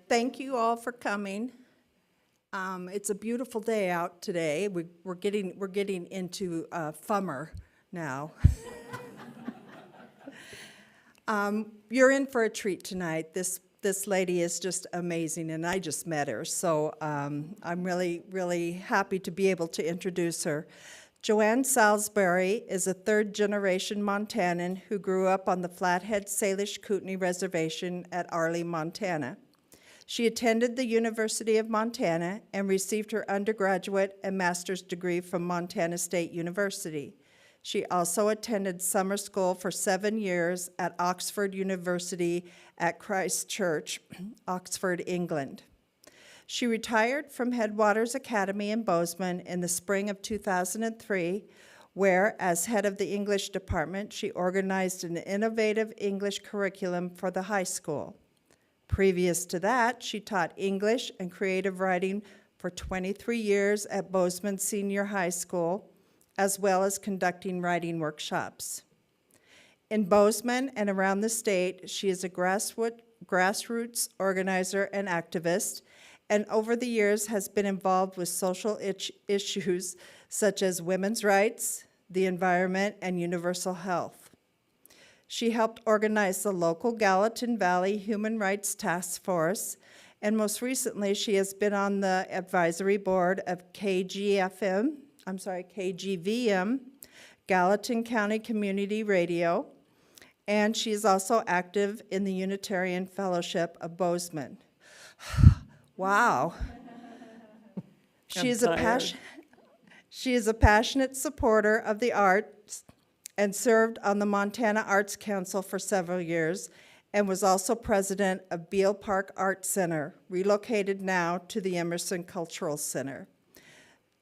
Thank you all for coming. It's a beautiful day out today. We're getting into summer now. You're in for a treat tonight. This lady is just amazing, and I just met her, so I'm really happy to be able to introduce her. Jo Anne Salisbury is a third-generation Montanan who grew up on the Flathead Salish Kootenai Reservation at Arley, Montana. She attended the University of Montana and received her undergraduate and master's degree from Montana State University. She also attended summer school for 7 years at Oxford University at Christ Church, Oxford, England. She retired from Headwaters Academy in Bozeman in the spring of 2003, where, as head of the English department, she organized an innovative English curriculum for the high school. Previous to that, she taught English and creative writing for 23 years at Bozeman Senior High School, as well as conducting writing workshops. In Bozeman and around the state, she is a grassroots organizer and activist, and over the years has been involved with social issues such as women's rights, the environment, and universal health. She helped organize the local Gallatin Valley Human Rights Task Force, and most recently she has been on the advisory board of KGVM, Gallatin County Community Radio, and she is also active in the Unitarian Fellowship of Bozeman. Wow. She is a passionate supporter of the arts and served on the Montana Arts Council for several years, and was also president of Beal Park Art Center, relocated now to the Emerson Cultural Center.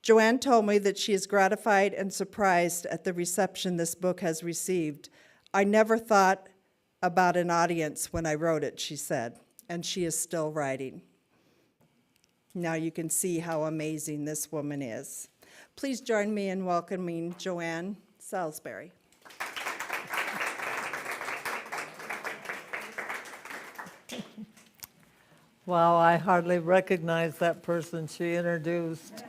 Jo Anne told me that she is gratified and surprised at the reception this book has received. I never thought about an audience when I wrote it, she said, and she is still writing. Now you can see how amazing this woman is. Please join me in welcoming Jo Anne Salisbury. Wow, I hardly recognize that person she introduced.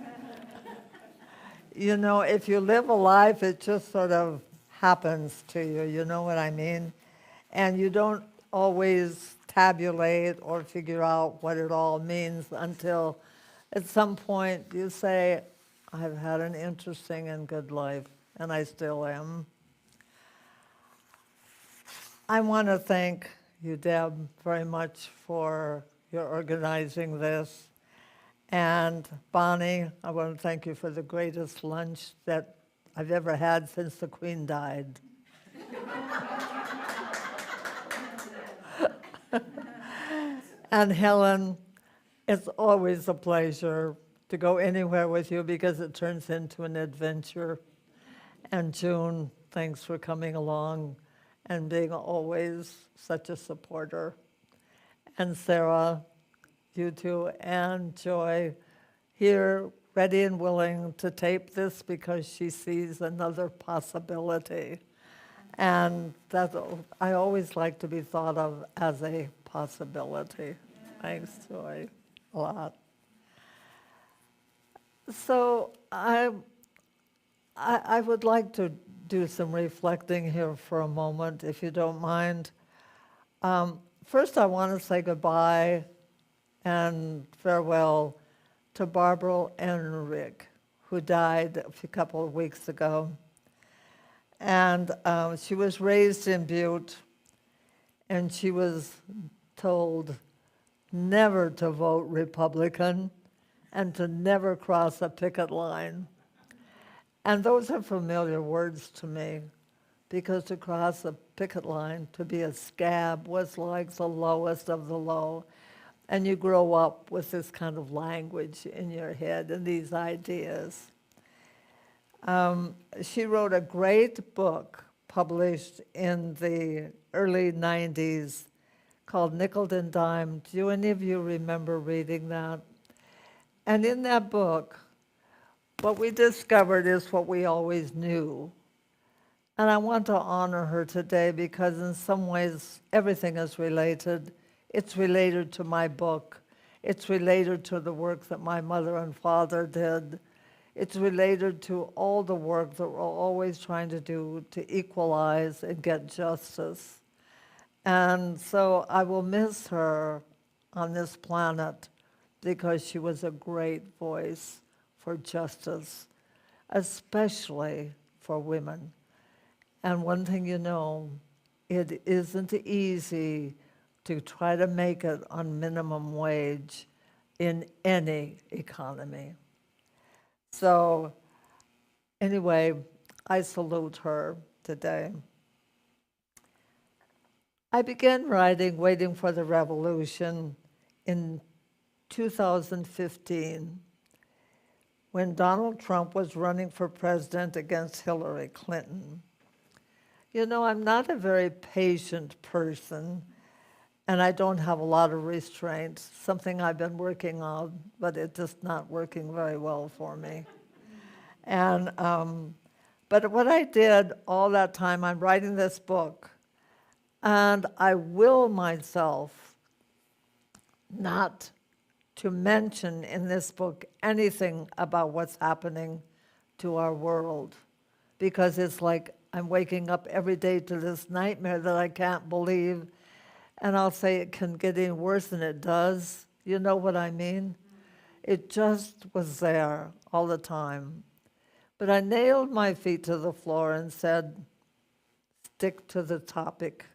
You know, if you live a life, it just sort of happens to you, you know what I mean? And you don't always tabulate or figure out what it all means until at some point you say, I've had an interesting and good life, and I still am. I want to thank you, Deb, very much for your organizing this. And Bonnie, I want to thank you for the greatest lunch that I've ever had since the Queen died. And Helen, it's always a pleasure to go anywhere with you because it turns into an adventure. And June, thanks for coming along and being always such a supporter. And Sarah, you too, and Joy, here ready and willing to tape this because she sees another possibility. And that I always like to be thought of as a possibility. Thanks, Joy, a lot. So I would like to do some reflecting here for a moment, if you don't mind. First, I want to say goodbye and farewell to Barbara and Rick, who died a couple of weeks ago. And she was raised in Butte, and she was told never to vote Republican and to never cross a picket line. And those are familiar words to me, because to cross a picket line, to be a scab, was like the lowest of the low. And you grow up with this kind of language in your head and these ideas. She wrote a great book published in the early 90s called Nickel and Dime. Do any of you remember reading that? And in that book, what we discovered is what we always knew. And I want to honor her today because in some ways everything is related. It's related to my book It's related to the work that my mother and father did. It's related to all the work that we're always trying to do to equalize and get justice. And so I will miss her on this planet because she was a great voice for justice, especially for women. And one thing you know, it isn't easy to try to make it on minimum wage in any economy. So anyway, I salute her today. I began writing Waiting for the Revolution in 2015 when Donald Trump was running for president against Hillary Clinton. You know, I'm not a very patient person, and I don't have a lot of restraint, something I've been working on, but it's just not working very well for me. And, but what I did all that time, I'm writing this book, and I will myself not to mention in this book anything about what's happening to our world, because it's like I'm waking up every day to this nightmare that I can't believe, and I'll say it can get any worse than it does. You know what I mean? It just was there all the time. But I nailed my feet to the floor and said, stick to the topic.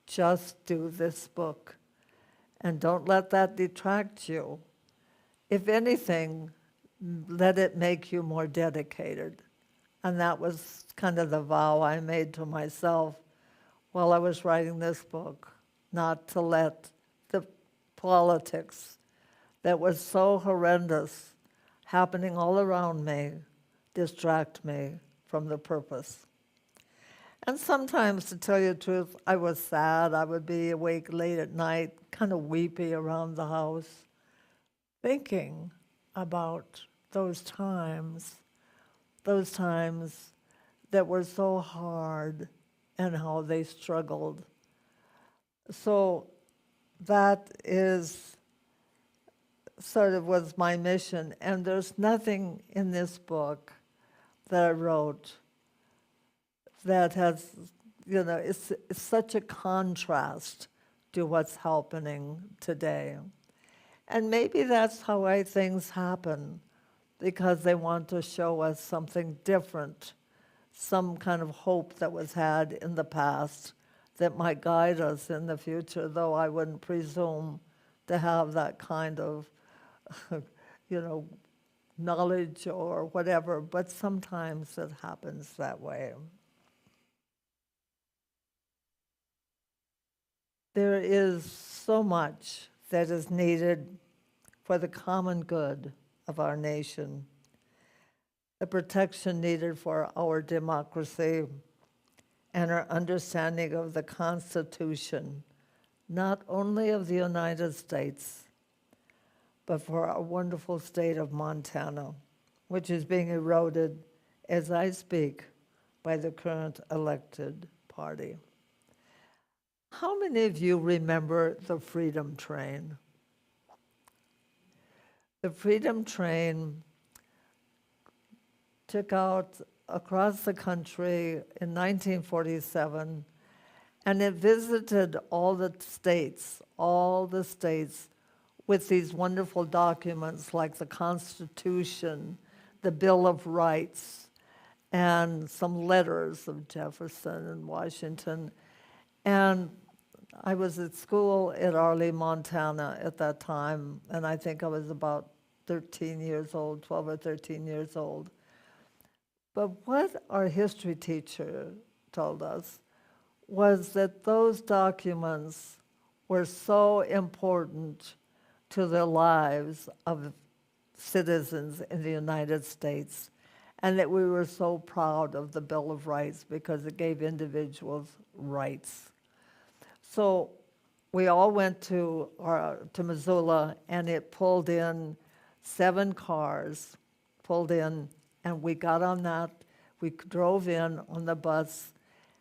Just do this book. And don't let that detract you. If anything, let it make you more dedicated. And that was kind of the vow I made to myself while I was writing this book, not to let the politics that was so horrendous happening all around me distract me from the purpose. And sometimes, to tell you the truth, I was sad. I would be awake late at night, kind of weepy around the house, thinking about those times that were so hard and how they struggled. So that is sort of was my mission. And there's nothing in this book that I wrote that has, you know, it's such a contrast to what's happening today. And maybe that's how things happen, because they want to show us something different, some kind of hope that was had in the past that might guide us in the future, though I wouldn't presume to have that kind of, you know, knowledge or whatever, but sometimes it happens that way. There is so much that is needed for the common good of our nation, the protection needed for our democracy and our understanding of the Constitution, not only of the United States, but for our wonderful state of Montana, which is being eroded as I speak by the current elected party. How many of you remember the Freedom Train? The Freedom Train took out across the country in 1947, and it visited all the states with these wonderful documents like the Constitution, the Bill of Rights, and some letters of Jefferson and Washington. And I was at school at Arley, Montana at that time, and I think I was about 13 years old, 12 or 13 years old. But what our history teacher told us was that those documents were so important to the lives of citizens in the United States, and that we were so proud of the Bill of Rights because it gave individuals rights. So we all went to Missoula, and it pulled in 7 cars, and we got on that. We drove in on the bus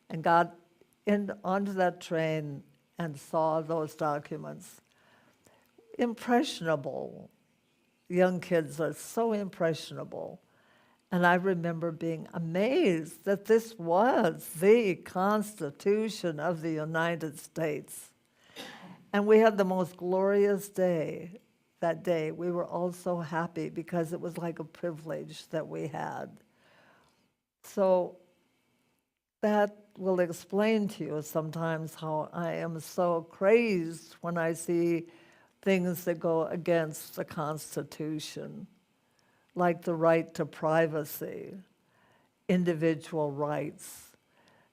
and got in onto that train and saw those documents. impressionable. Young kids are so impressionable. And I remember being amazed that this was the Constitution of the United States. And we had the most glorious day that day. We were all so happy because it was like a privilege that we had. So that will explain to you sometimes how I am so crazed when I see things that go against the Constitution, like the right to privacy, individual rights,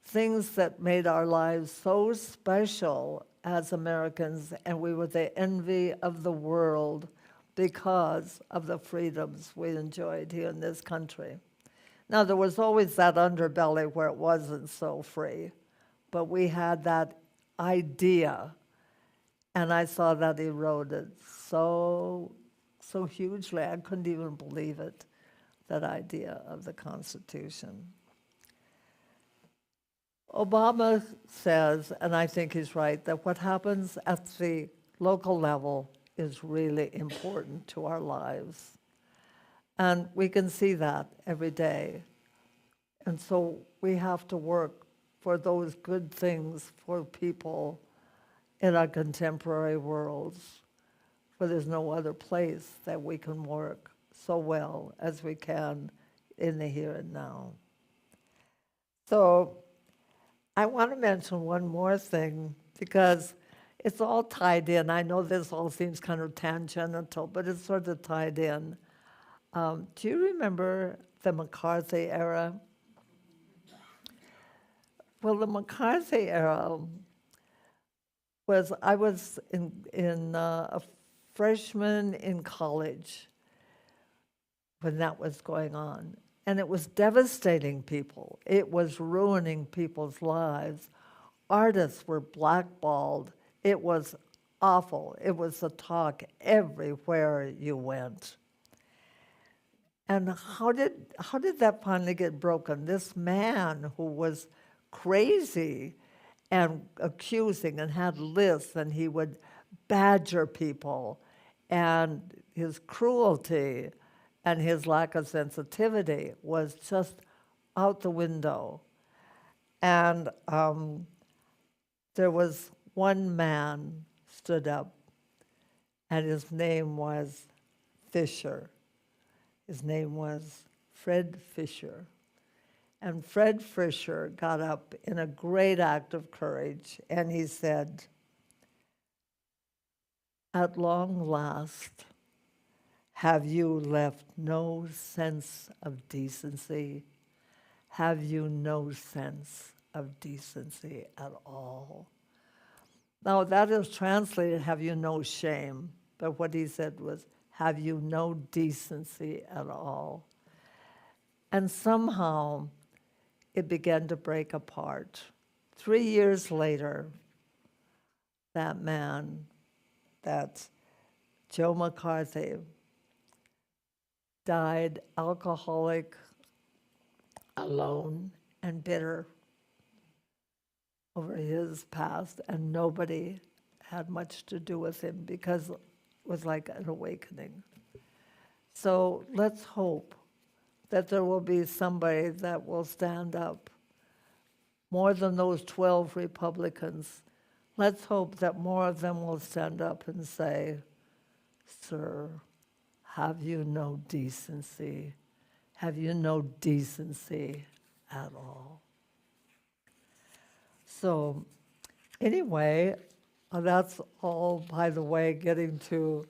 things that made our lives so special as Americans, and we were the envy of the world because of the freedoms we enjoyed here in this country. Now, there was always that underbelly where it wasn't so free, but we had that idea, and I saw that eroded so hugely. I couldn't even believe it, that idea of the Constitution. Obama says, and I think he's right, that what happens at the local level is really important to our lives. And we can see that every day. And so we have to work for those good things for people in our contemporary worlds, where there's no other place that we can work so well as we can in the here and now. So I want to mention one more thing, because it's all tied in. I know this all seems kind of tangential, but it's sort of tied in. Do you remember the McCarthy era? Well, the McCarthy era was, I was a freshman in college when that was going on. And it was devastating people. It was ruining people's lives. Artists were blackballed. It was awful. It was the talk everywhere you went. And how did that finally get broken? This man who was crazy and accusing and had lists, and he would badger people, and his cruelty and his lack of sensitivity was just out the window. And there was one man stood up, and his name was Fisher. His name was Fred Fisher. And Fred Fisher got up in a great act of courage, and he said, "At long last, have you left no sense of decency? Have you no sense of decency at all?" Now, that is translated, "have you no shame?" But what he said was, "Have you no decency at all?" And somehow, it began to break apart. 3 years later, that man, that Joe McCarthy, died alcoholic, alone, and bitter over his past, and nobody had much to do with him because it was like an awakening. So let's hope that there will be somebody that will stand up, more than those 12 Republicans. Let's hope that more of them will stand up and say, "Sir, have you no decency? Have you no decency at all?" So anyway, that's all, by the way, getting to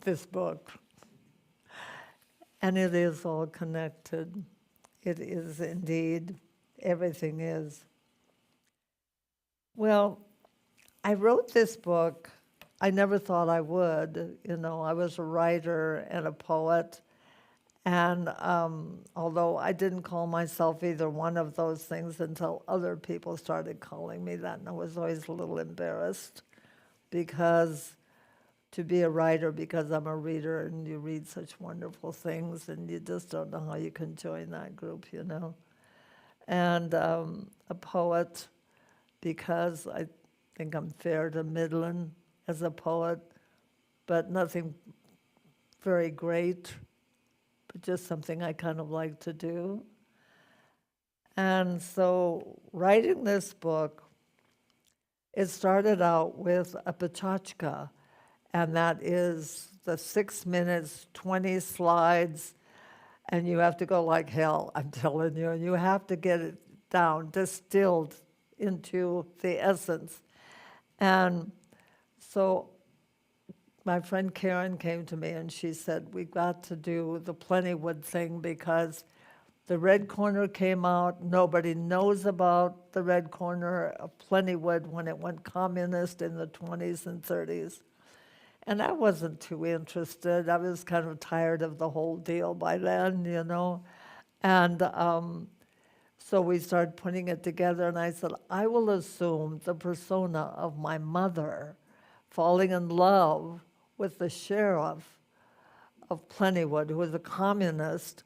this book. And it is all connected. It is indeed. Everything is. Well, I wrote this book. I never thought I would. You know, I was a writer and a poet. And although I didn't call myself either one of those things until other people started calling me that, and I was always a little embarrassed, because to be a writer, because I'm a reader and you read such wonderful things, and you just don't know how you can join that group, you know. And a poet, because I think I'm fair to Midland as a poet, but nothing very great, but just something I kind of like to do. And so writing this book, it started out with a pachachka, and that is the 6 minutes, 20 slides, and you have to go like hell, I'm telling you. You have to get it down, distilled into the essence. And so my friend Karen came to me and she said, we've got to do the Plentywood thing because the Red Corner came out. Nobody knows about the Red Corner of Plentywood when it went communist in the 20s and 30s. And I wasn't too interested. I was kind of tired of the whole deal by then, you know. And so we started putting it together, and I said, I will assume the persona of my mother falling in love with the sheriff of Plentywood, who was a communist,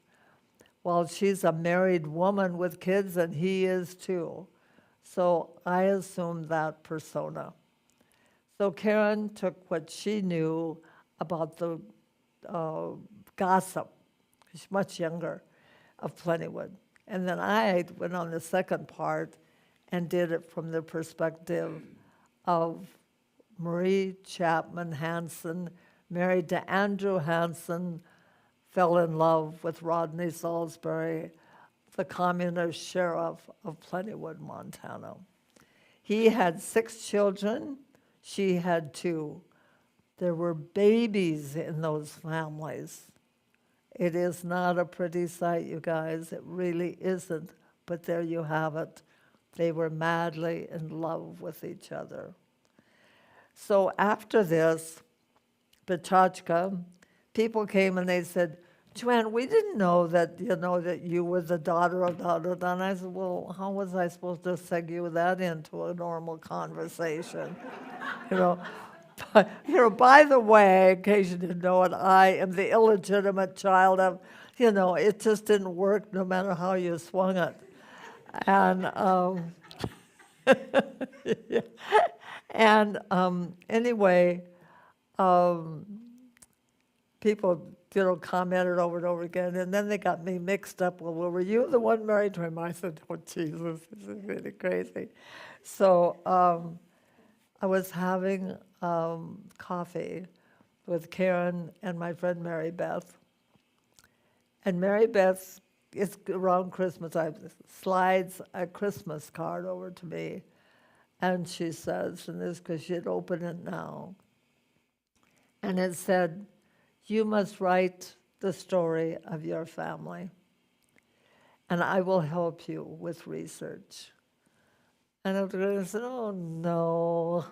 while she's a married woman with kids, and he is too. So I assumed that persona. So Karen took what she knew about the gossip, she's much younger, of Plentywood. And then I went on the second part and did it from the perspective of Marie Chapman Hansen, married to Andrew Hansen, fell in love with Rodney Salisbury, the communist sheriff of Plentywood, Montana. He had 6 children. She had 2. There were babies in those families. It is not a pretty sight, you guys. It really isn't. But there you have it. They were madly in love with each other. So after this, Pachachka, people came and they said, Jo Anne, we didn't know that, that you were the daughter of da-da-da. And I said, well, how was I supposed to segue that into a normal conversation? By the way, in case you didn't know it, I am the illegitimate child of, it just didn't work no matter how you swung it. And yeah. And anyway, people, commented over and over again, and then they got me mixed up. Well, were you the one married to him? I said, oh, Jesus, this is really crazy. So I was having coffee with Karen and my friend Mary Beth. And Mary Beth, it's around Christmas, slides a Christmas card over to me. And she says, and this because she'd open it now, and it said, you must write the story of your family, and I will help you with research. And I said, oh, no,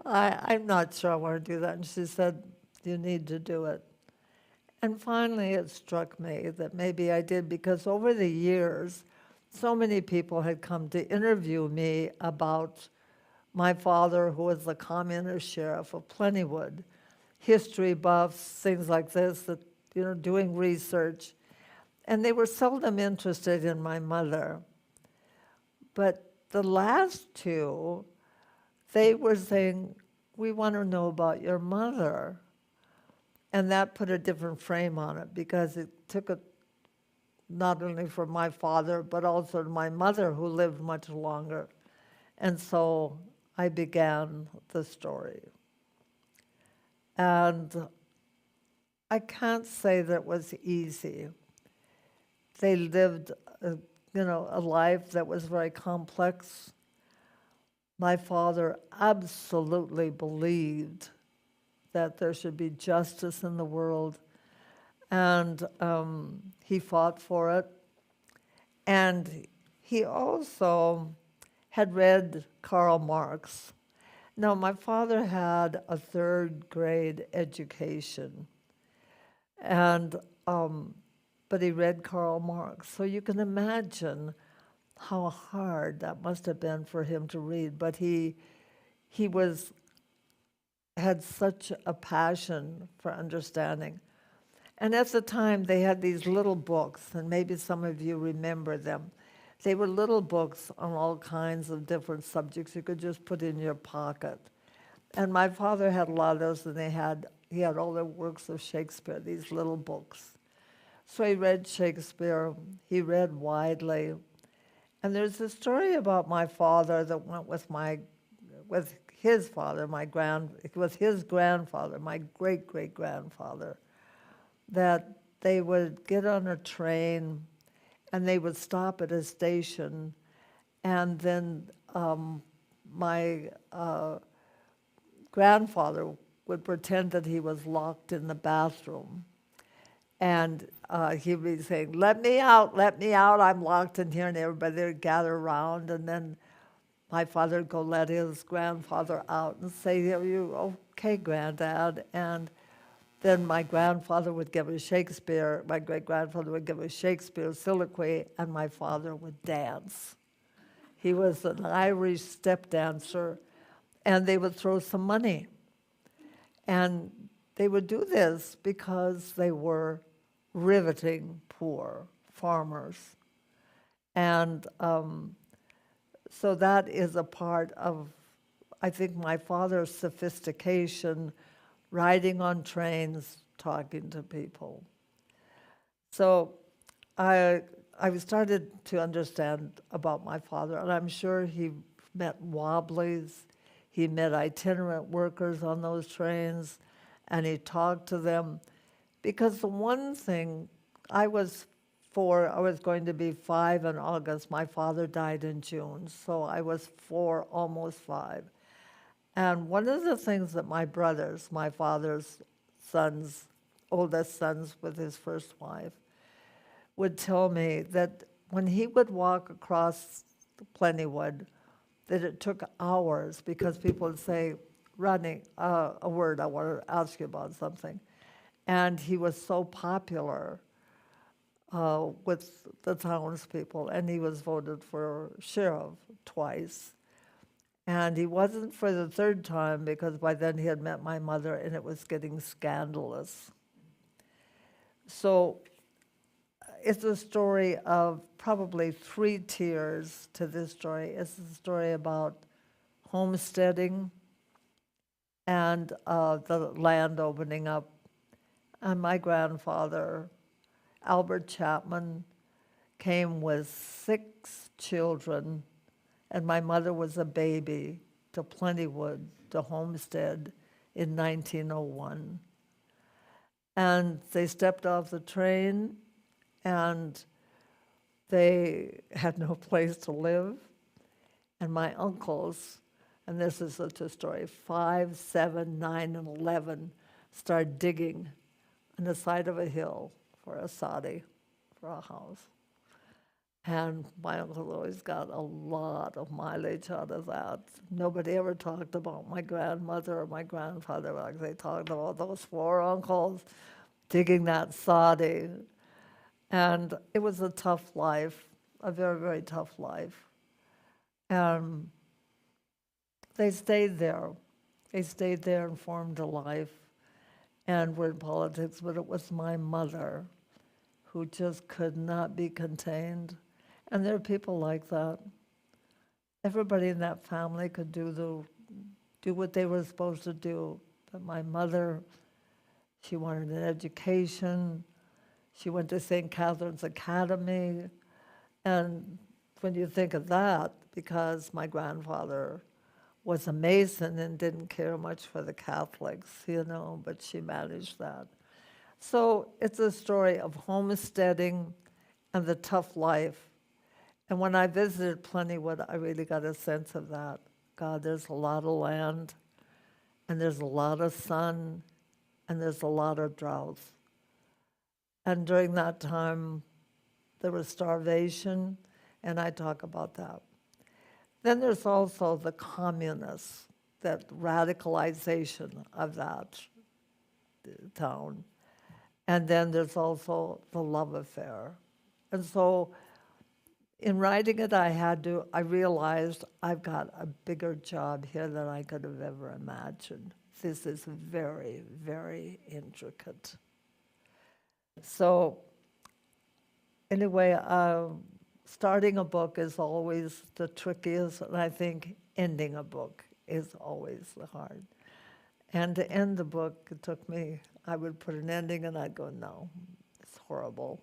I'm not sure I want to do that. And she said, you need to do it. And finally, it struck me that maybe I did, because over the years, so many people had come to interview me about my father, who was the communist sheriff of Plentywood, history buffs, things like this, that, doing research. And they were seldom interested in my mother. But the last 2, they were saying, we want to know about your mother. And that put a different frame on it, because it took it not only from my father, but also to my mother, who lived much longer. And so I began the story. And I can't say that it was easy. They lived, a life that was very complex. My father absolutely believed that there should be justice in the world, and he fought for it. And he also had read Karl Marx. Now, my father had a 3rd grade education, and but he read Karl Marx. So you can imagine how hard that must have been for him to read. But he had such a passion for understanding. And at the time, they had these little books, and maybe some of you remember them. They were little books on all kinds of different subjects you could just put in your pocket. And my father had a lot of those, and he had all the works of Shakespeare, these little books. So he read Shakespeare, he read widely. And there's a story about my father that went with his father, with his grandfather, my great-great-grandfather, that they would get on a train and they would stop at a station, and then my grandfather would pretend that he was locked in the bathroom. And he'd be saying, let me out, I'm locked in here, and everybody would gather around, and then my father would go let his grandfather out and say, you okay, Granddad? And then my grandfather would give a Shakespeare, my great-grandfather would give a Shakespeare soliloquy, and my father would dance. He was an Irish step dancer, and they would throw some money. And they would do this because they were riveting poor farmers. And so that is a part of, I think, my father's sophistication, riding on trains, talking to people. So I started to understand about my father, and I'm sure he met wobblies, he met itinerant workers on those trains, and he talked to them. Because the one thing, I was going to be 5 in August. My father died in June, so I was 4, almost 5. And one of the things that my brothers, my father's sons, oldest sons with his first wife, would tell me that when he would walk across Plentywood, that it took hours because people would say, Rodney, a word, I want to ask you about something. And he was so popular with the townspeople, and he was voted for sheriff twice. And he wasn't for the 3rd time because by then he had met my mother, and it was getting scandalous. So it's a story of probably 3 tiers to this story. It's a story about homesteading and the land opening up. And my grandfather, Albert Chapman, came with 6 children, and my mother was a baby, to Plentywood, to homestead in 1901. And they stepped off the train, and they had no place to live. And my uncles, and this is such a story, 5, 7, 9, and 11, started digging on the side of a hill for a soddy, for a house. And my uncle always got a lot of mileage out of that. Nobody ever talked about my grandmother or my grandfather like they talked about those 4 uncles digging that soddy. And it was a tough life, a very, very tough life. And they stayed there. They stayed there and formed a life and were in politics, but it was my mother who just could not be contained. And there are people like that. Everybody in that family could do what they were supposed to do. But my mother, she wanted an education. She went to St. Catherine's Academy. And when you think of that, because my grandfather was a Mason and didn't care much for the Catholics, but she managed that. So it's a story of homesteading and the tough life. And when I visited Plentywood, I really got a sense of that. God, there's a lot of land, and there's a lot of sun, and there's a lot of drought. And during that time, there was starvation, and I talk about that. Then there's also the communists, that radicalization of that town. And then there's also the love affair. And so in writing it, I realized I've got a bigger job here than I could have ever imagined. This is very, very intricate. So anyway, starting a book is always the trickiest, and I think ending a book is always the hard. And to end the book, it took me, I would put an ending and I'd go, no, it's horrible.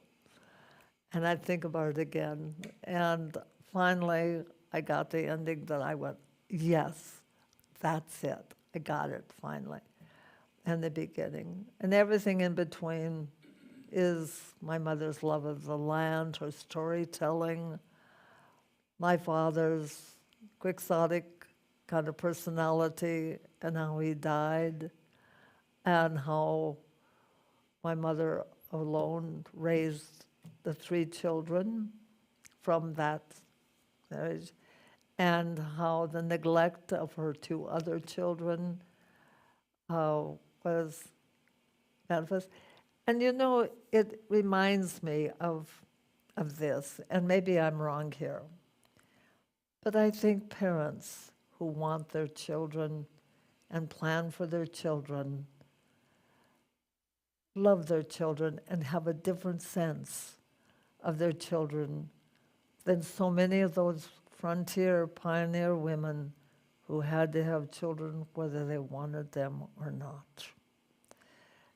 And I'd think about it again. And finally, I got the ending that I went, yes, that's it. I got it finally. And the beginning. And everything in between is my mother's love of the land, her storytelling, my father's quixotic kind of personality and how he died, and how my mother alone raised the 3 children from that marriage, and how the neglect of her 2 other children was manifest. And you know, it reminds me of this, and maybe I'm wrong here, but I think parents who want their children and plan for their children love their children and have a different sense of their children than so many of those frontier pioneer women who had to have children whether they wanted them or not.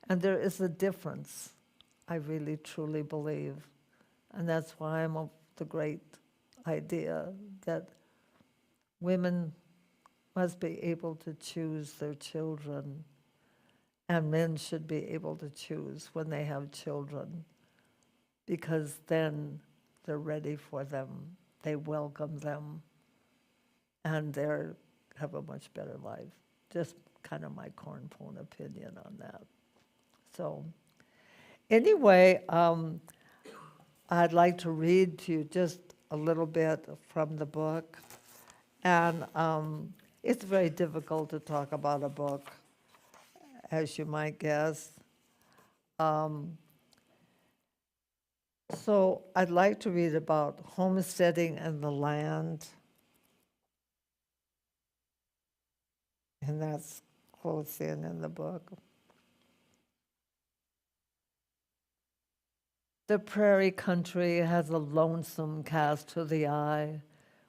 And there is a difference, I really truly believe. And that's why I'm of the great idea that women must be able to choose their children, and men should be able to choose when they have children, because then they're ready for them, they welcome them, and they have a much better life. Just kind of my cornpone opinion on that. So anyway, I'd like to read to you just a little bit from the book. And it's very difficult to talk about a book, as you might guess. So I'd like to read about homesteading and the land. And that's close in the book. The prairie country has a lonesome cast to the eye,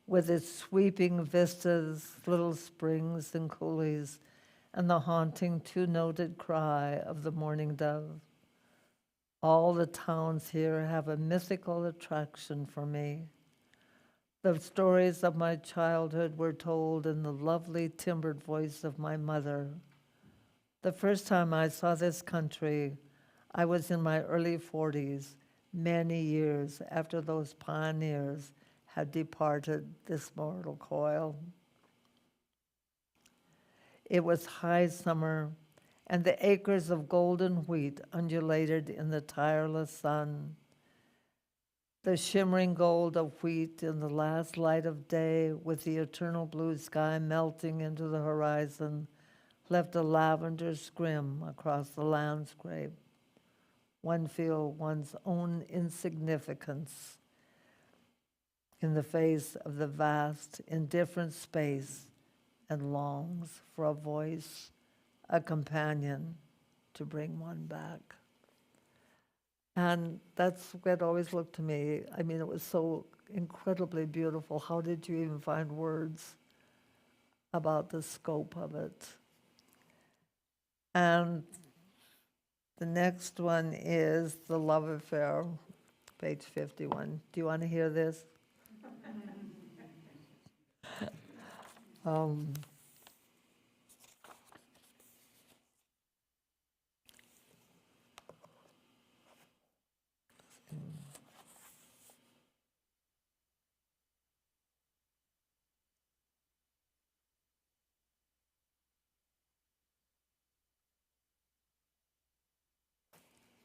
with its sweeping vistas, little springs and coulees, and the haunting 2-noted cry of the mourning dove. All the towns here have a mythical attraction for me. The stories of my childhood were told in the lovely timbered voice of my mother. The first time I saw this country, I was in my early 40s, many years after those pioneers had departed this mortal coil. It was high summer, and the acres of golden wheat undulated in the tireless sun. The shimmering gold of wheat in the last light of day, with the eternal blue sky melting into the horizon, left a lavender scrim across the landscape. One feels one's own insignificance in the face of the vast, indifferent space, and longs for a voice, a companion to bring one back. And that's what always looked to me. I mean, it was so incredibly beautiful. How did you even find words about the scope of it? And the next one is The Love Affair, page 51. Do you want to hear this?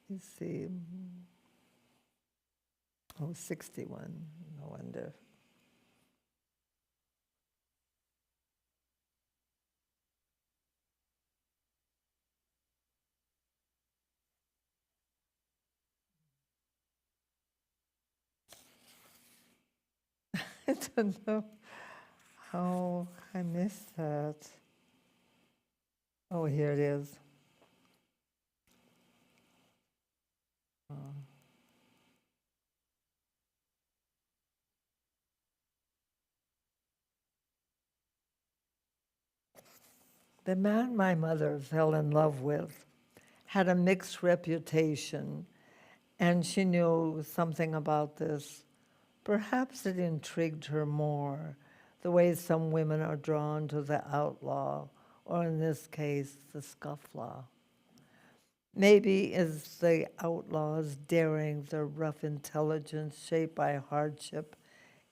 Let's see. Oh, 61. No wonder. I don't know how I missed that. Oh, here it is. The man my mother fell in love with had a mixed reputation, and she knew something about this. Perhaps it intrigued her more, the way some women are drawn to the outlaw, or in this case, the scofflaw. Maybe it's the outlaws daring, their rough intelligence shaped by hardship,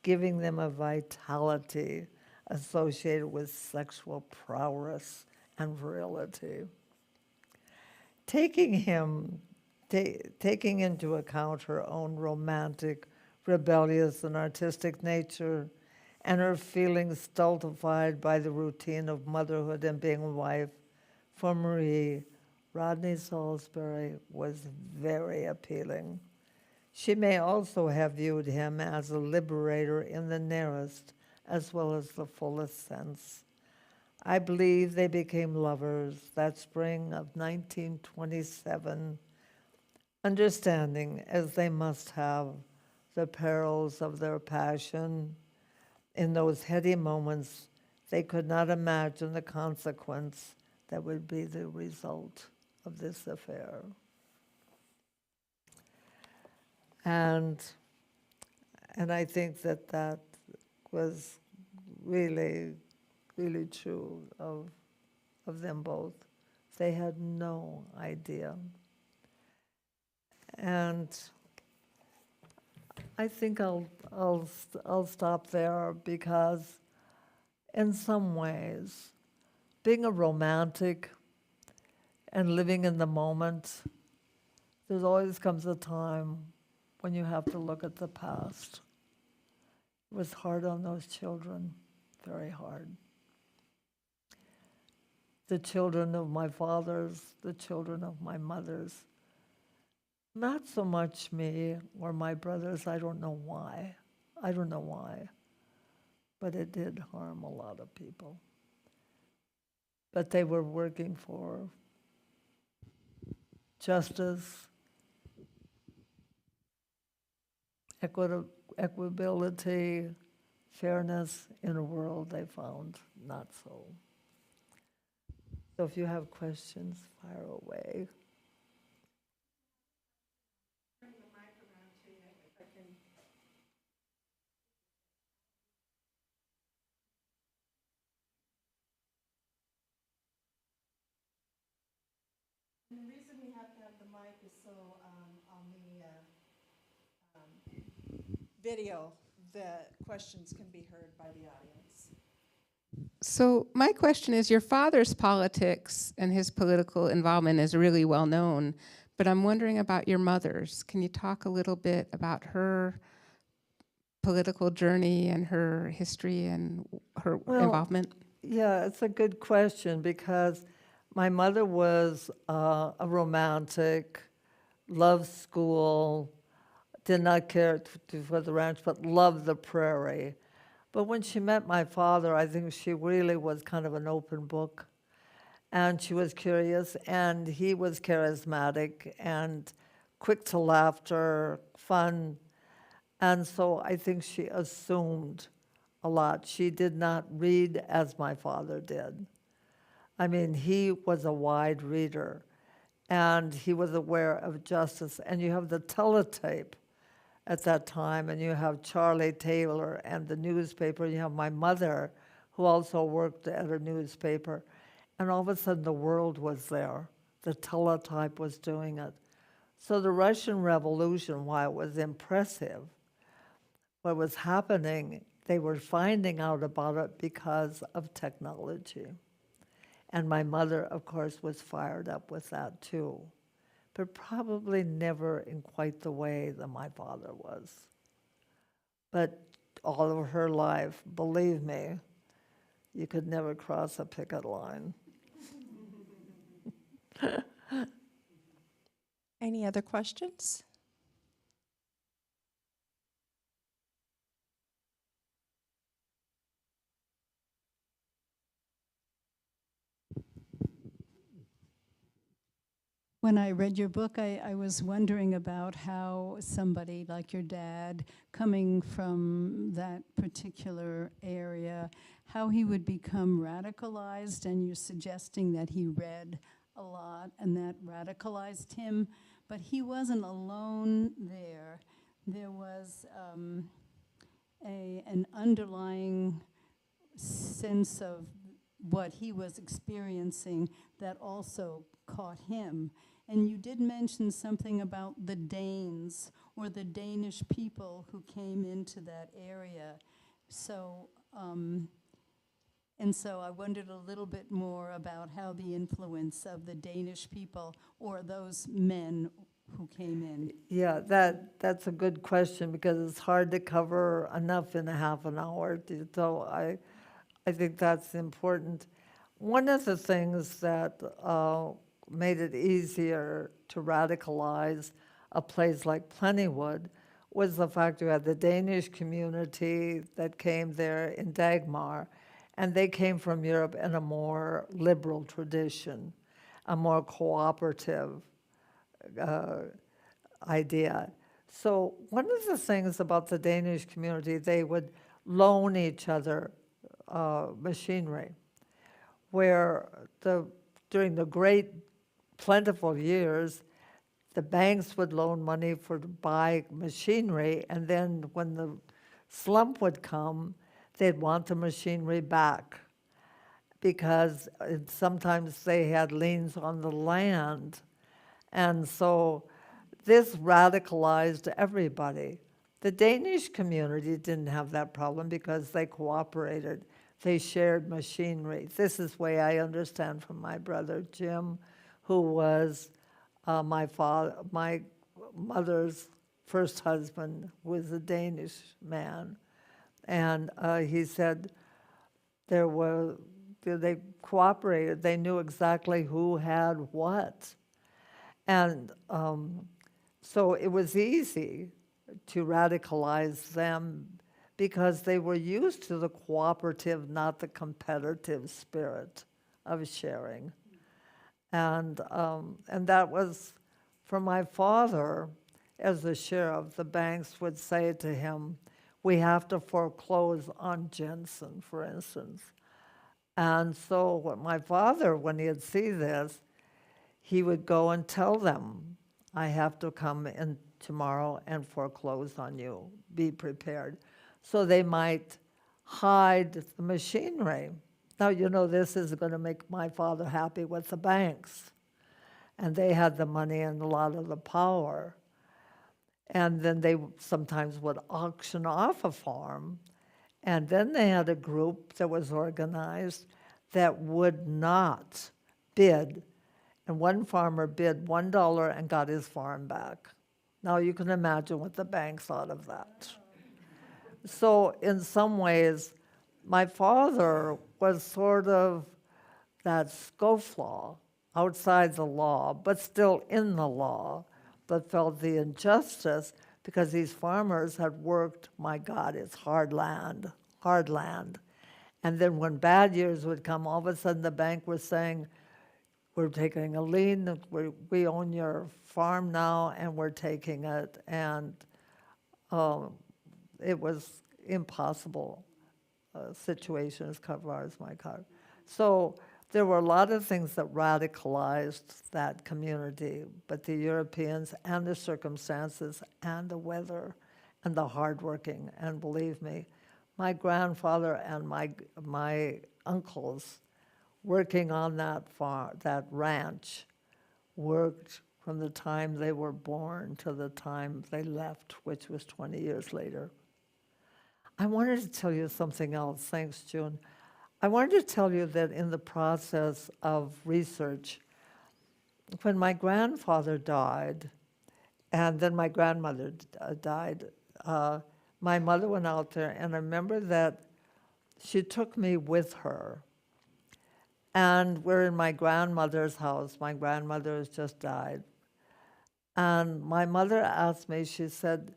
giving them a vitality associated with sexual prowess and virility. Taking into account her own romantic, rebellious, and artistic nature, and her feelings stultified by the routine of motherhood and being a wife, for Marie, Rodney Salisbury was very appealing. She may also have viewed him as a liberator in the narrowest as well as the fullest sense. I believe they became lovers that spring of 1927, understanding, as they must have, the perils of their passion. In those heady moments, they could not imagine the consequence that would be the result of this affair. And I think that was really, really true of them both. They had no idea. And I think I'll stop there, because in some ways, being a romantic and living in the moment, there always comes a time when you have to look at the past. It was hard on those children, very hard. The children of my fathers, the children of my mothers. Not so much me or my brothers, I don't know why. I don't know why. But it did harm a lot of people. But they were working for justice, equability, fairness in a world they found not so. So if you have questions, fire away. And the reason we have to have the mic is so on the video, the questions can be heard by the audience. So my question is, your father's politics and his political involvement is really well known, but I'm wondering about your mother's. Can you talk a little bit about her political journey and her history and her involvement? Yeah, it's a good question, because my mother was a romantic, loved school, did not care for the ranch, but loved the prairie. But when she met my father, I think she really was kind of an open book. And she was curious, and he was charismatic and quick to laughter, fun. And so I think she assumed a lot. She did not read as my father did. I mean, he was a wide reader, and he was aware of justice. And you have the teletype at that time, and you have Charlie Taylor and the newspaper. You have my mother, who also worked at a newspaper. And all of a sudden, the world was there. The teletype was doing it. So the Russian Revolution, while it was impressive, what was happening, they were finding out about it because of technology. And my mother, of course, was fired up with that too, but probably never in quite the way that my father was. But all of her life, believe me, you could never cross a picket line. Any other questions? When I read your book, I was wondering about how somebody like your dad, coming from that particular area, how he would become radicalized, and you're suggesting that he read a lot and that radicalized him, but he wasn't alone there. There was an underlying sense of what he was experiencing that also caught him. And you did mention something about the Danes or the Danish people who came into that area. So, and so I wondered a little bit more about how the influence of the Danish people or those men who came in. Yeah, that's a good question because it's hard to cover enough in a half an hour. So I think that's important. One of the things that made it easier to radicalize a place like Plentywood was the fact you had the Danish community that came there in Dagmar, and they came from Europe in a more liberal tradition, a more cooperative idea. So one of the things about the Danish community, they would loan each other machinery, where during the great plentiful years, the banks would loan money to buy machinery, and then when the slump would come, they'd want the machinery back because sometimes they had liens on the land. And so this radicalized everybody. The Danish community didn't have that problem because they cooperated. They shared machinery. This is the way I understand from my brother Jim, who was my mother's first husband, was a Danish man. And he said they cooperated. They knew exactly who had what. And so it was easy to radicalize them because they were used to the cooperative, not the competitive spirit of sharing. And that was, for my father, as the sheriff, the banks would say to him, we have to foreclose on Jensen, for instance. And so what my father, when he'd see this, he would go and tell them, I have to come in tomorrow and foreclose on you. Be prepared. So they might hide the machinery. Now, you know, this is going to make my father happy with the banks. And they had the money and a lot of the power. And then they sometimes would auction off a farm. And then they had a group that was organized that would not bid. And one farmer bid $1 and got his farm back. Now you can imagine what the bank thought of that. So in some ways, my father was sort of that scofflaw outside the law, but still in the law, but felt the injustice because these farmers had worked, my God, it's hard land. And then when bad years would come, all of a sudden the bank was saying, we're taking a lien, we own your farm now, and we're taking it. And it was impossible situations, cover my car. So there were a lot of things that radicalized that community, but the Europeans and the circumstances and the weather and the hardworking, and believe me, my grandfather and my uncles working on that farm, that ranch, worked from the time they were born to the time they left, which was 20 years later. I wanted to tell you something else. Thanks, June. I wanted to tell you that in the process of research, when my grandfather died, and then my grandmother died, my mother went out there, and I remember that she took me with her. And we're in my grandmother's house. My grandmother has just died. And my mother asked me, she said,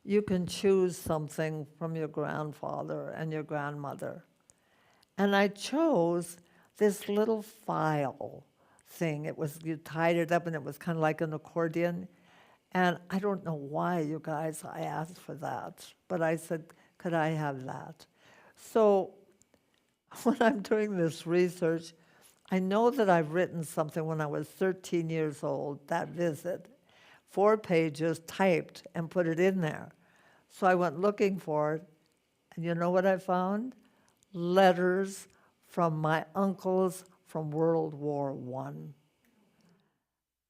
you can choose something from your grandfather and your grandmother. And I chose this little file thing. It was, you tied it up and it was kind of like an accordion. And I don't know why, you guys, I asked for that. But I said, could I have that? So when I'm doing this research, I know that I've written something when I was 13 years old, that visit, 4 pages typed and put it in there. So I went looking for it, and you know what I found? Letters from my uncles from World War I.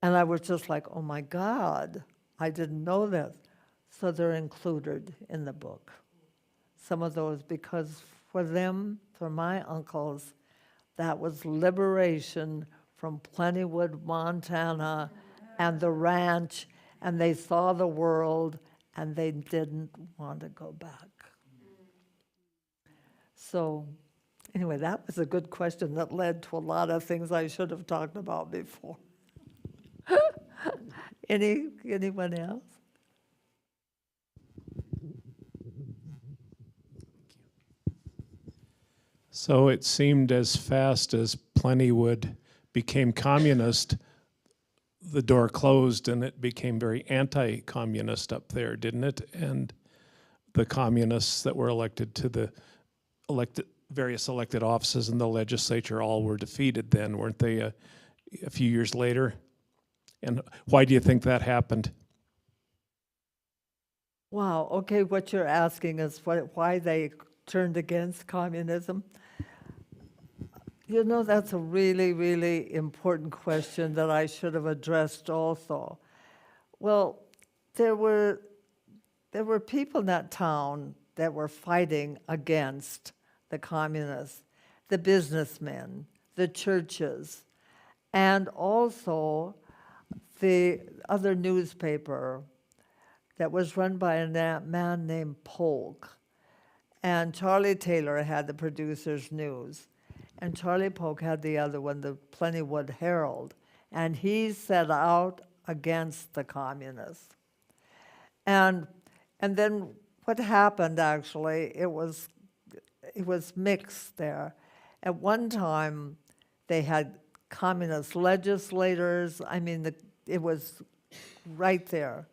And I was just like, oh my God, I didn't know this. So they're included in the book. Some of those, because for them, for my uncles, that was liberation from Plentywood, Montana, and the ranch, and they saw the world, and they didn't want to go back. So anyway, that was a good question that led to a lot of things I should have talked about before. Anyone else? So it seemed as fast as Plentywood became communist, the door closed and it became very anti-communist up there, didn't it? And the communists that were elected to the various elected offices in the legislature all were defeated then, weren't they, a few years later? And why do you think that happened? Wow, okay, what you're asking is why they turned against communism. You know, that's a really, really important question that I should have addressed also. Well, there were people in that town that were fighting against the communists, the businessmen, the churches, and also the other newspaper that was run by a man named Polk. And Charlie Taylor had the Producers News. And Charlie Polk had the other one, the Plentywood Herald. And he set out against the communists. And then what happened, actually, it was mixed there. At one time, they had communist legislators. I mean, it was right there.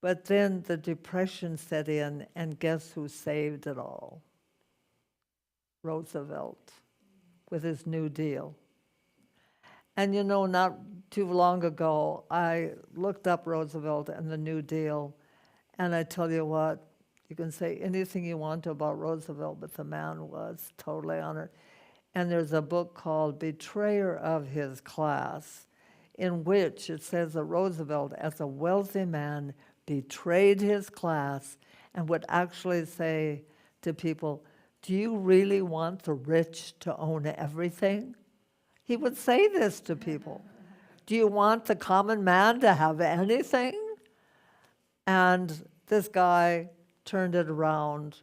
But then the Depression set in, and guess who saved it all? Roosevelt, with his New Deal. And you know, not too long ago, I looked up Roosevelt and the New Deal, and I tell you what, you can say anything you want to about Roosevelt, but the man was totally honored. And there's a book called Betrayer of His Class, in which it says that Roosevelt, as a wealthy man, betrayed his class and would actually say to people, do you really want the rich to own everything? He would say this to people. Do you want the common man to have anything? And this guy turned it around.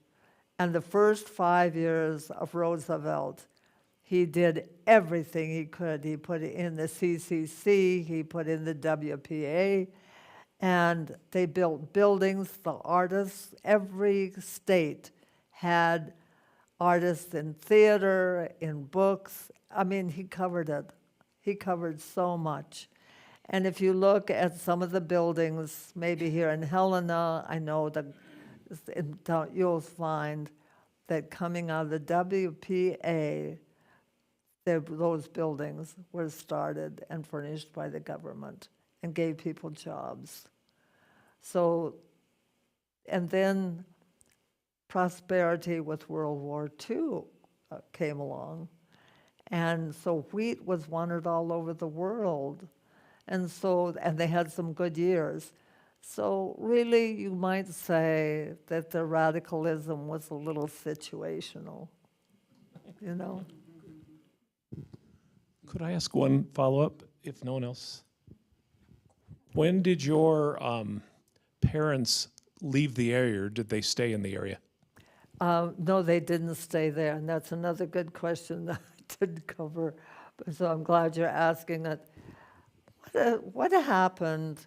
And the first 5 years of Roosevelt, he did everything he could. He put in the CCC, he put in the WPA, and they built buildings. The artists, every state had artists in theater, in books. I mean, he covered it. He covered so much. And if you look at some of the buildings, maybe here in Helena, I know that you'll find that coming out of the WPA, those buildings were started and furnished by the government and gave people jobs. So, and then prosperity with World War II came along. And so wheat was wanted all over the world. And they had some good years. So really, you might say that the radicalism was a little situational, you know? Could I ask one follow-up, if no one else? When did your parents leave the area, or did they stay in the area? No, they didn't stay there, and that's another good question that I didn't cover, so I'm glad you're asking it. What happened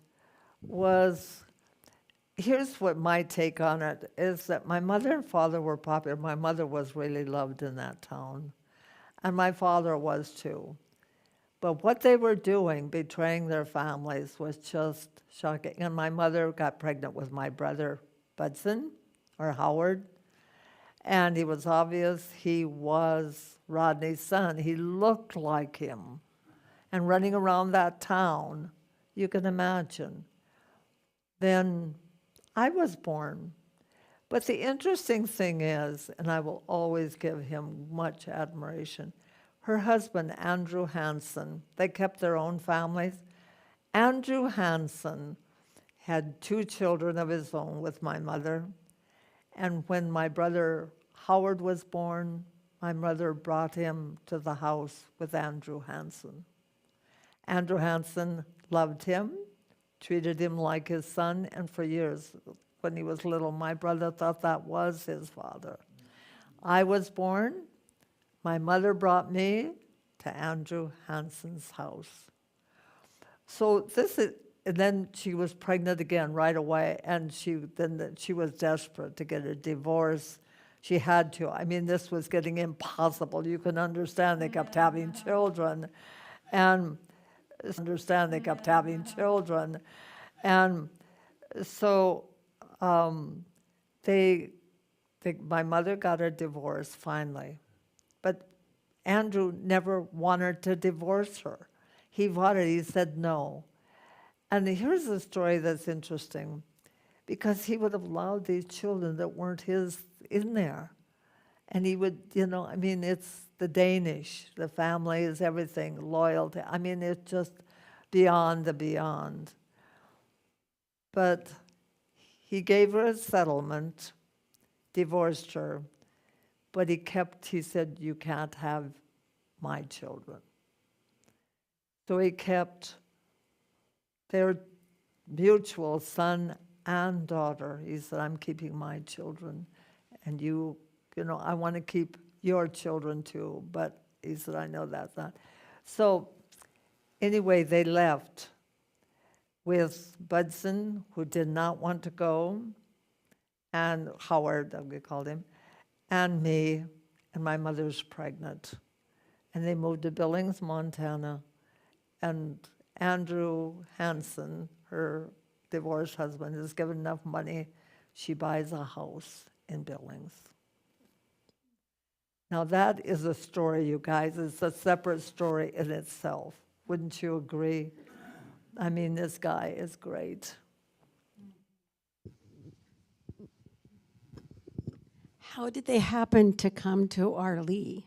was, here's what my take on it is, that my mother and father were popular. My mother was really loved in that town, and my father was too. But what they were doing, betraying their families, was just shocking. And my mother got pregnant with my brother, Budson, or Howard, and it was obvious he was Rodney's son. He looked like him. And running around that town, you can imagine. Then I was born. But the interesting thing is, and I will always give him much admiration, her husband, Andrew Hansen, they kept their own families. Andrew Hansen had 2 children of his own with my mother. And when my brother Howard was born, my mother brought him to the house with Andrew Hansen. Andrew Hansen loved him, treated him like his son, and for years, when he was little, my brother thought that was his father. I was born. My mother brought me to Andrew Hansen's house. So and then she was pregnant again right away, and she was desperate to get a divorce. She had to. I mean, this was getting impossible. You can understand they kept having children, and so my mother got a divorce finally, but Andrew never wanted to divorce her. He said no. And here's a story that's interesting, because he would have allowed these children that weren't his in there. And he would, I mean, it's the Danish, the family is everything, loyalty. I mean, it's just beyond the beyond. But he gave her a settlement, divorced her, but he said, you can't have my children. So he kept their mutual son and daughter. He said, I'm keeping my children, and I want to keep your children too. But he said, I know that's not. So anyway, they left with Budson, who did not want to go, and Howard, we called him, and me, and my mother's pregnant. And they moved to Billings, Montana, and Andrew Hansen, her divorced husband, is given enough money, she buys a house in Billings. Now that is a story, you guys. It's a separate story in itself. Wouldn't you agree? I mean, this guy is great. How did they happen to come to Arlee?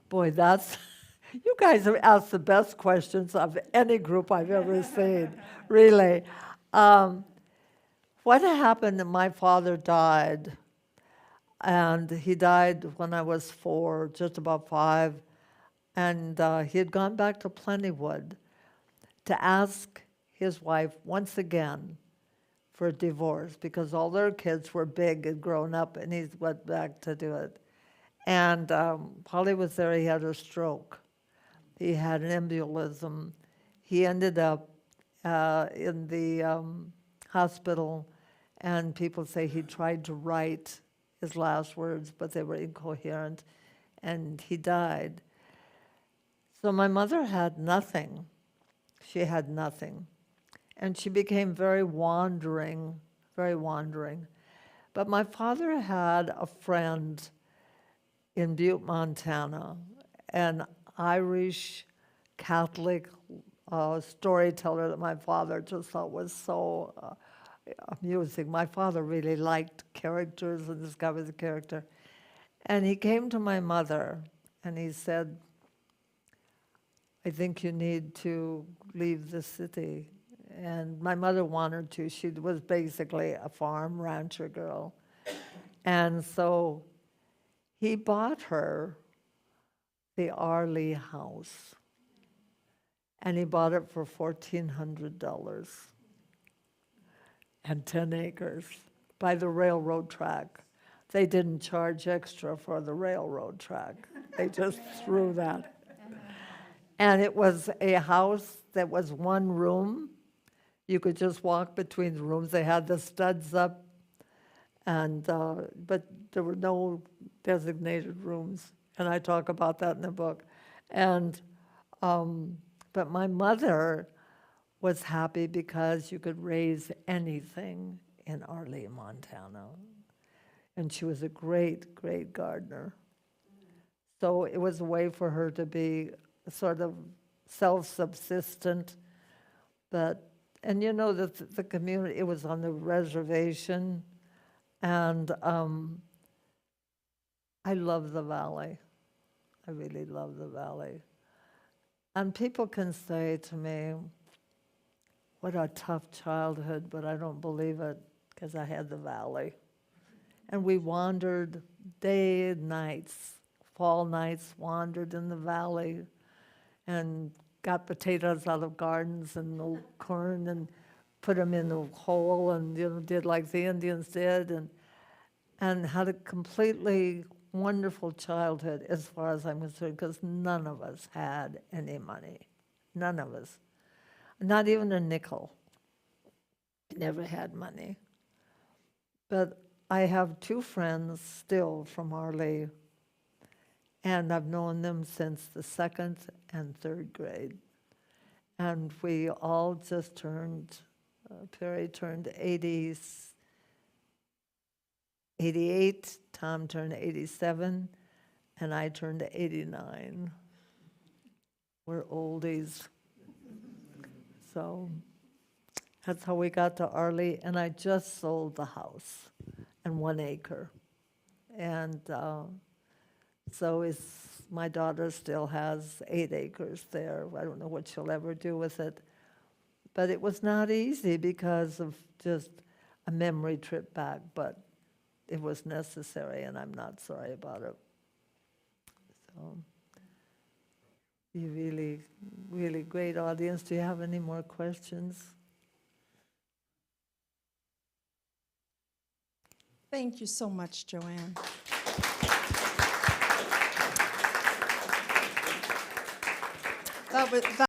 Boy, you guys have asked the best questions of any group I've ever seen, really. What happened, my father died, and he died when I was 4, just about 5, and he had gone back to Plentywood to ask his wife once again for a divorce, because all their kids were big and grown up, and he went back to do it. And while he was there, he had a stroke. He had an embolism. He ended up in the hospital, and people say he tried to write his last words, but they were incoherent, and he died. So my mother had nothing. She had nothing. And she became very wandering. But my father had a friend in Butte, Montana, an Irish Catholic storyteller that my father just thought was so amusing. My father really liked characters, and this guy was a character. And he came to my mother, and he said, I think you need to leave the city. And my mother wanted to. She was basically a farm rancher girl. And so he bought her the Arlee house. And he bought it for $1,400 and 10 acres by the railroad track. They didn't charge extra for the railroad track. They just threw that. And it was a house that was one room. You could just walk between the rooms. They had the studs up, and but there were no designated rooms. And I talk about that in the book. And But my mother was happy because you could raise anything in Arley, Montana. And she was a great, great gardener. So it was a way for her to be sort of self-subsistent. And you know, the community, it was on the reservation. And I love the valley. I really love the valley. And people can say to me, what a tough childhood, but I don't believe it because I had the valley. And we wandered day and nights, fall nights, wandered in the valley and got potatoes out of gardens and the corn and put them in the hole and did like the Indians did and had a completely wonderful childhood as far as I'm concerned, because none of us had any money. None of us. Not even a nickel. Never had money. But I have 2 friends still from Arley, and I've known them since the 2nd and 3rd grade. And we all just turned, Perry turned 88, Tom turned 87, and I turned 89. We're oldies. So that's how we got to Arley, and I just sold the house and 1 acre. And so my daughter still has 8 acres there. I don't know what she'll ever do with it. But it was not easy because of just a memory trip back, but it was necessary, and I'm not sorry about it. So, you really, really great audience. Do you have any more questions? Thank you so much, Jo Anne. That